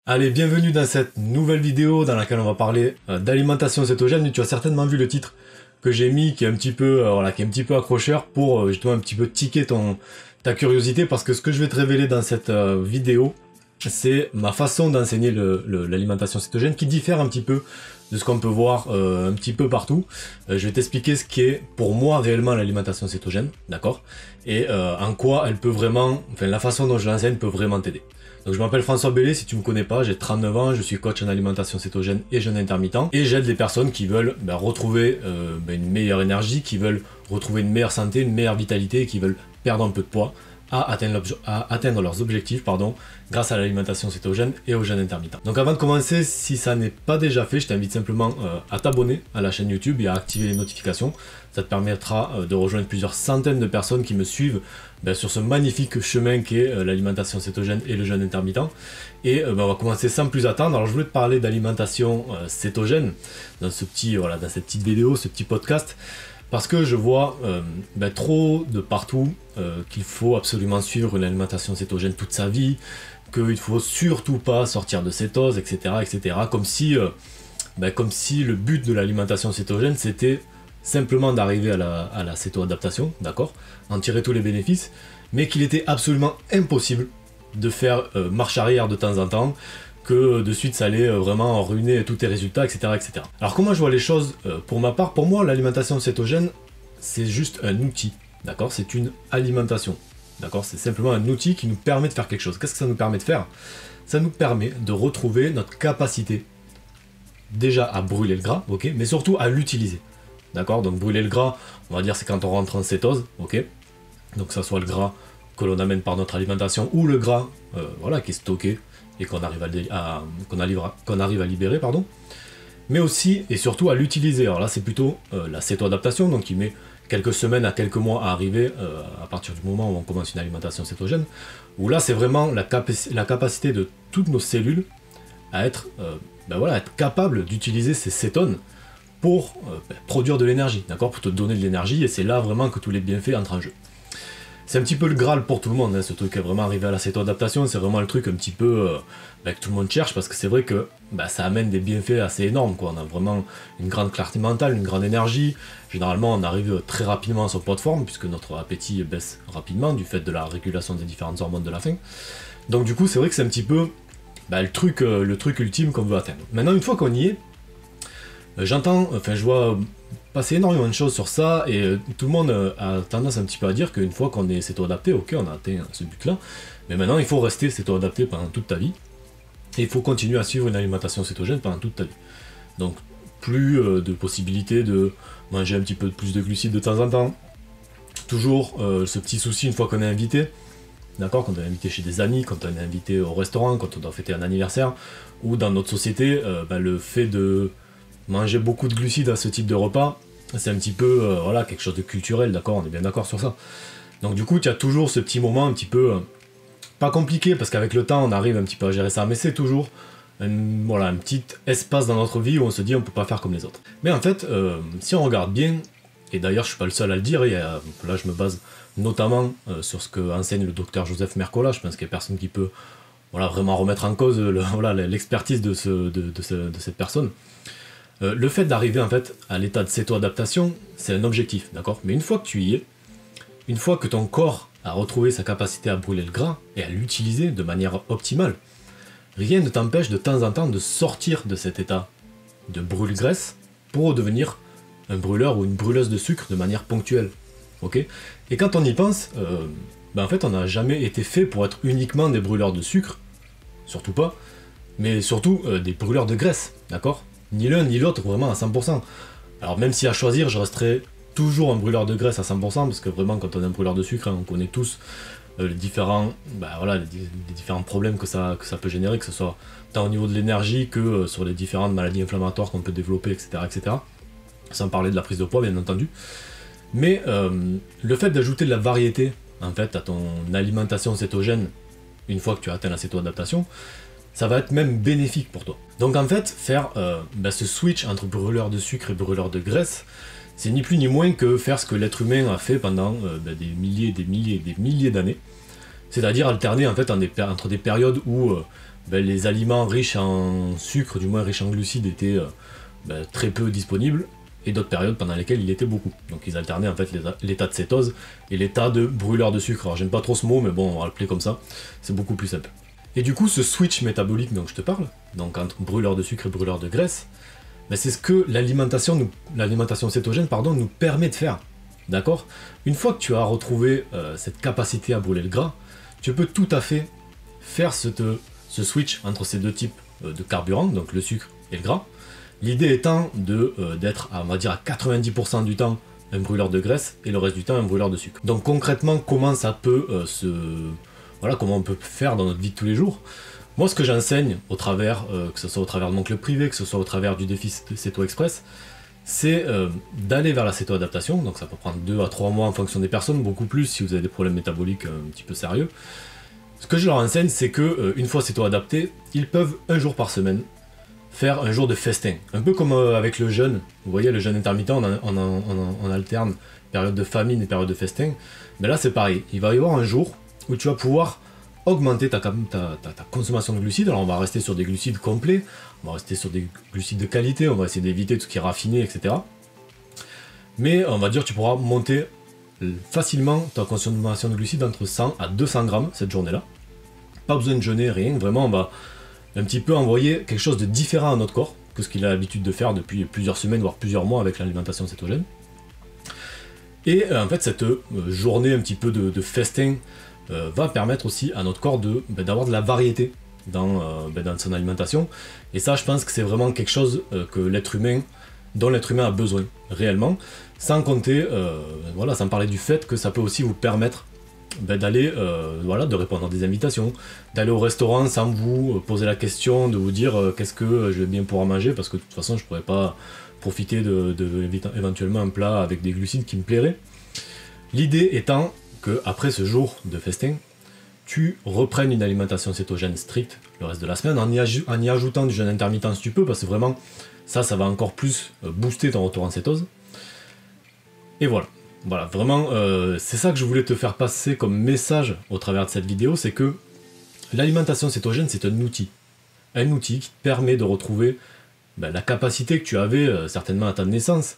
Allez, bienvenue dans cette nouvelle vidéo dans laquelle on va parler d'alimentation cétogène. Tu as certainement vu le titre que j'ai mis qui est un petit peu, qui est un petit peu accrocheur pour justement un petit peu tiquer ta curiosité, parce que ce que je vais te révéler dans cette vidéo, c'est ma façon d'enseigner l'alimentation cétogène qui diffère un petit peu de ce qu'on peut voir un petit peu partout. Je vais t'expliquer ce qui est pour moi réellement l'alimentation cétogène, d'accord? Et en quoi elle peut vraiment, enfin la façon dont je l'enseigne peut vraiment t'aider. Donc je m'appelle François Bellé, si tu me connais pas, j'ai 39 ans, je suis coach en alimentation cétogène et jeûne intermittent. Et j'aide les personnes qui veulent retrouver une meilleure énergie, qui veulent retrouver une meilleure santé, une meilleure vitalité, et qui veulent perdre un peu de poids à atteindre leurs objectifs grâce à l'alimentation cétogène et au jeûne intermittent. Donc avant de commencer, si ça n'est pas déjà fait, je t'invite simplement à t'abonner à la chaîne YouTube et à activer les notifications. Ça te permettra de rejoindre plusieurs centaines de personnes qui me suivent sur ce magnifique chemin qu'est l'alimentation cétogène et le jeûne intermittent. Et on va commencer sans plus attendre. Alors je voulais te parler d'alimentation cétogène dans cette petite vidéo, ce petit podcast. Parce que je vois trop de partout qu'il faut absolument suivre une alimentation cétogène toute sa vie, qu'il ne faut surtout pas sortir de cétose, etc. etc. Comme si le but de l'alimentation cétogène c'était simplement d'arriver à la céto-adaptation, d'accord, en tirer tous les bénéfices, mais qu'il était absolument impossible de faire marche arrière de temps en temps, que de suite ça allait vraiment ruiner tous tes résultats, etc., etc. Alors comment je vois les choses pour ma part? Pour moi, l'alimentation cétogène, c'est juste un outil, d'accord? C'est une alimentation, d'accord? C'est simplement un outil qui nous permet de faire quelque chose. Qu'est-ce que ça nous permet de faire? Ça nous permet de retrouver notre capacité, déjà à brûler le gras, ok? Mais surtout à l'utiliser, d'accord? Donc brûler le gras, on va dire c'est quand on rentre en cétose, ok? Donc ça soit le gras que l'on amène par notre alimentation ou le gras qui est stocké et qu'on arrive à libérer, pardon. Mais aussi et surtout à l'utiliser. Alors là c'est plutôt la céto-adaptation, donc qui met quelques semaines à quelques mois à arriver à partir du moment où on commence une alimentation cétogène, où là c'est vraiment la capacité de toutes nos cellules à être capables d'utiliser ces cétones pour produire de l'énergie, d'accord, pour te donner de l'énergie, et c'est là vraiment que tous les bienfaits entrent en jeu. C'est un petit peu le Graal pour tout le monde, hein, ce truc est vraiment arrivé à la céto-adaptation, c'est vraiment le truc un petit peu que tout le monde cherche, parce que c'est vrai que ça amène des bienfaits assez énormes, quoi. On a vraiment une grande clarté mentale, une grande énergie, généralement on arrive très rapidement à son poids de forme, puisque notre appétit baisse rapidement du fait de la régulation des différentes hormones de la faim. Donc du coup c'est vrai que c'est un petit peu le truc ultime qu'on veut atteindre. Maintenant une fois qu'on y est, je vois passer énormément de choses sur ça, et tout le monde a tendance un petit peu à dire qu'une fois qu'on est céto-adapté, ok, on a atteint ce but-là, mais maintenant il faut rester céto-adapté pendant toute ta vie, et il faut continuer à suivre une alimentation cétogène pendant toute ta vie. Donc plus de possibilités de manger un petit peu plus de glucides de temps en temps, toujours ce petit souci une fois qu'on est invité, d'accord, quand on est invité chez des amis, quand on est invité au restaurant, quand on doit fêter un anniversaire, ou dans notre société, le fait de manger beaucoup de glucides à ce type de repas, c'est un petit peu quelque chose de culturel, d'accord, on est bien d'accord sur ça. Donc du coup, tu as toujours ce petit moment un petit peu pas compliqué, parce qu'avec le temps, on arrive un petit peu à gérer ça, mais c'est toujours un petit espace dans notre vie où on se dit on peut pas faire comme les autres. Mais en fait, si on regarde bien, et d'ailleurs je suis pas le seul à le dire, là je me base notamment sur ce que enseigne le docteur Joseph Mercola, je pense qu'il y a personne qui peut vraiment remettre en cause l'expertise de cette personne. Le fait d'arriver en fait à l'état de céto-adaptation, c'est un objectif, d'accord? Mais une fois que tu y es, une fois que ton corps a retrouvé sa capacité à brûler le gras et à l'utiliser de manière optimale, rien ne t'empêche de temps en temps de sortir de cet état de brûle-graisse pour devenir un brûleur ou une brûleuse de sucre de manière ponctuelle, ok? Et quand on y pense, en fait on n'a jamais été fait pour être uniquement des brûleurs de sucre, surtout pas, mais surtout des brûleurs de graisse, d'accord? Ni l'un ni l'autre vraiment à 100%. Alors même si à choisir, je resterai toujours un brûleur de graisse à 100%, parce que vraiment quand on est un brûleur de sucre, on connaît tous les différents problèmes que ça peut générer, que ce soit tant au niveau de l'énergie que sur les différentes maladies inflammatoires qu'on peut développer, etc., etc. Sans parler de la prise de poids bien entendu. Mais le fait d'ajouter de la variété en fait à ton alimentation cétogène, une fois que tu as atteint la céto-adaptation, ça va être même bénéfique pour toi. Donc en fait, faire ce switch entre brûleur de sucre et brûleur de graisse, c'est ni plus ni moins que faire ce que l'être humain a fait pendant des milliers d'années, c'est-à-dire alterner en fait entre des périodes où les aliments riches en sucre, du moins riches en glucides, étaient très peu disponibles, et d'autres périodes pendant lesquelles il était beaucoup. Donc ils alternaient en fait l'état de cétose et l'état de brûleur de sucre. Alors j'aime pas trop ce mot, mais bon, on va l'appeler comme ça, c'est beaucoup plus simple. Et du coup, ce switch métabolique dont je te parle, donc entre brûleur de sucre et brûleur de graisse, c'est ce que l'alimentation cétogène nous permet de faire. D'accord? Une fois que tu as retrouvé cette capacité à brûler le gras, tu peux tout à fait faire ce switch entre ces deux types de carburants, donc le sucre et le gras. L'idée étant d'être, on va dire, à 90% du temps un brûleur de graisse et le reste du temps un brûleur de sucre. Donc concrètement, comment ça peut comment on peut faire dans notre vie de tous les jours? Moi, ce que j'enseigne au travers, que ce soit au travers de mon club privé, que ce soit au travers du défi Céto Express, c'est d'aller vers la céto-adaptation. Donc ça peut prendre 2 à 3 mois en fonction des personnes, beaucoup plus si vous avez des problèmes métaboliques un petit peu sérieux. Ce que je leur enseigne, c'est que une fois céto-adaptés, ils peuvent un jour par semaine faire un jour de festin. Un peu comme avec le jeûne. Vous voyez, le jeûne intermittent, on alterne période de famine et période de festin. Mais là, c'est pareil. Il va y avoir un jour où tu vas pouvoir augmenter ta consommation de glucides. Alors, on va rester sur des glucides complets, on va rester sur des glucides de qualité, on va essayer d'éviter tout ce qui est raffiné, etc. Mais on va dire que tu pourras monter facilement ta consommation de glucides entre 100 à 200 grammes cette journée-là. Pas besoin de jeûner, rien. Vraiment, on va un petit peu envoyer quelque chose de différent à notre corps que ce qu'il a l'habitude de faire depuis plusieurs semaines, voire plusieurs mois avec l'alimentation cétogène. Et en fait, cette journée un petit peu de festin va permettre aussi à notre corps d'avoir de la variété dans son alimentation. Et ça, je pense que c'est vraiment quelque chose dont l'être humain a besoin réellement, sans compter, sans parler du fait que ça peut aussi vous permettre d'aller, de répondre à des invitations, d'aller au restaurant sans vous poser la question, de vous dire qu'est-ce que je vais bien pouvoir manger, parce que de toute façon je pourrais pas profiter éventuellement un plat avec des glucides qui me plairaient. L'idée étant que après ce jour de festin, tu reprennes une alimentation cétogène stricte le reste de la semaine, en y ajoutant du jeûne intermittent si tu peux, parce que vraiment ça va encore plus booster ton retour en cétose. Et voilà. Voilà, vraiment, c'est ça que je voulais te faire passer comme message au travers de cette vidéo, c'est que l'alimentation cétogène, c'est un outil qui te permet de retrouver la capacité que tu avais certainement à ta naissance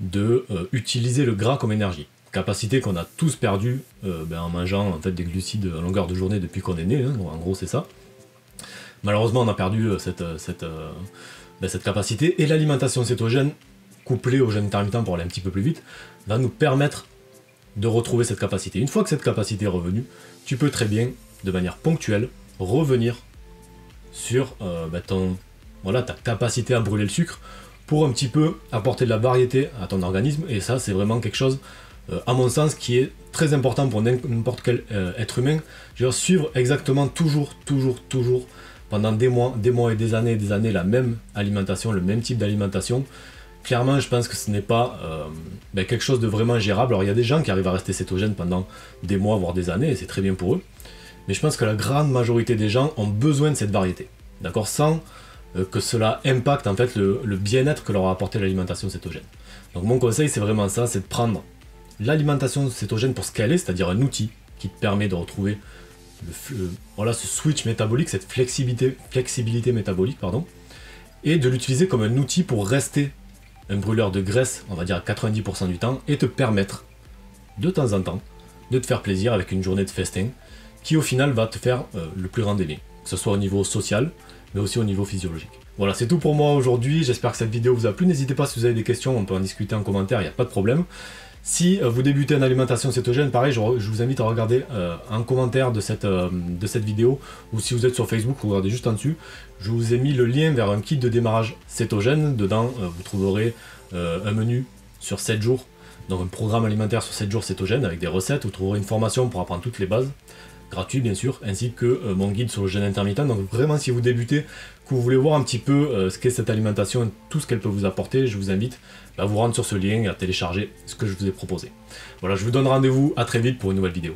de utiliser le gras comme énergie. Capacité qu'on a tous perdue en mangeant en fait, des glucides à longueur de journée depuis qu'on est né, hein, en gros c'est ça. Malheureusement, on a perdu cette capacité, et l'alimentation cétogène, couplé au jeûne intermittent pour aller un petit peu plus vite, va nous permettre de retrouver cette capacité. Une fois que cette capacité est revenue, tu peux très bien, de manière ponctuelle, revenir sur ta capacité à brûler le sucre pour un petit peu apporter de la variété à ton organisme. Et ça, c'est vraiment quelque chose, à mon sens, qui est très important pour n'importe quel être humain. Je veux suivre exactement toujours, pendant des mois et des années, la même alimentation, le même type d'alimentation. Clairement, je pense que ce n'est pas quelque chose de vraiment gérable. Alors il y a des gens qui arrivent à rester cétogènes pendant des mois, voire des années, et c'est très bien pour eux. Mais je pense que la grande majorité des gens ont besoin de cette variété, d'accord, sans que cela impacte en fait le bien-être que leur a apporté l'alimentation cétogène. Donc mon conseil, c'est vraiment ça, c'est de prendre l'alimentation cétogène pour ce qu'elle est, c'est-à-dire un outil qui te permet de retrouver ce switch métabolique, cette flexibilité métabolique, et de l'utiliser comme un outil pour rester un brûleur de graisse, on va dire à 90% du temps, et te permettre, de temps en temps, de te faire plaisir avec une journée de festin, qui au final va te faire le plus grand des bien, que ce soit au niveau social, mais aussi au niveau physiologique. Voilà, c'est tout pour moi aujourd'hui, j'espère que cette vidéo vous a plu, n'hésitez pas si vous avez des questions, on peut en discuter en commentaire, il n'y a pas de problème. Si vous débutez en alimentation cétogène, pareil, je vous invite à regarder un commentaire de cette vidéo, ou si vous êtes sur Facebook, regardez juste en dessus. Je vous ai mis le lien vers un kit de démarrage cétogène. Dedans, vous trouverez un menu sur 7 jours, donc un programme alimentaire sur 7 jours cétogène avec des recettes. Vous trouverez une formation pour apprendre toutes les bases, gratuit bien sûr, ainsi que mon guide sur le jeûne intermittent. Donc vraiment, si vous débutez, que vous voulez voir un petit peu ce qu'est cette alimentation et tout ce qu'elle peut vous apporter, je vous invite à vous rendre sur ce lien et à télécharger ce que je vous ai proposé. Voilà, je vous donne rendez-vous à très vite pour une nouvelle vidéo.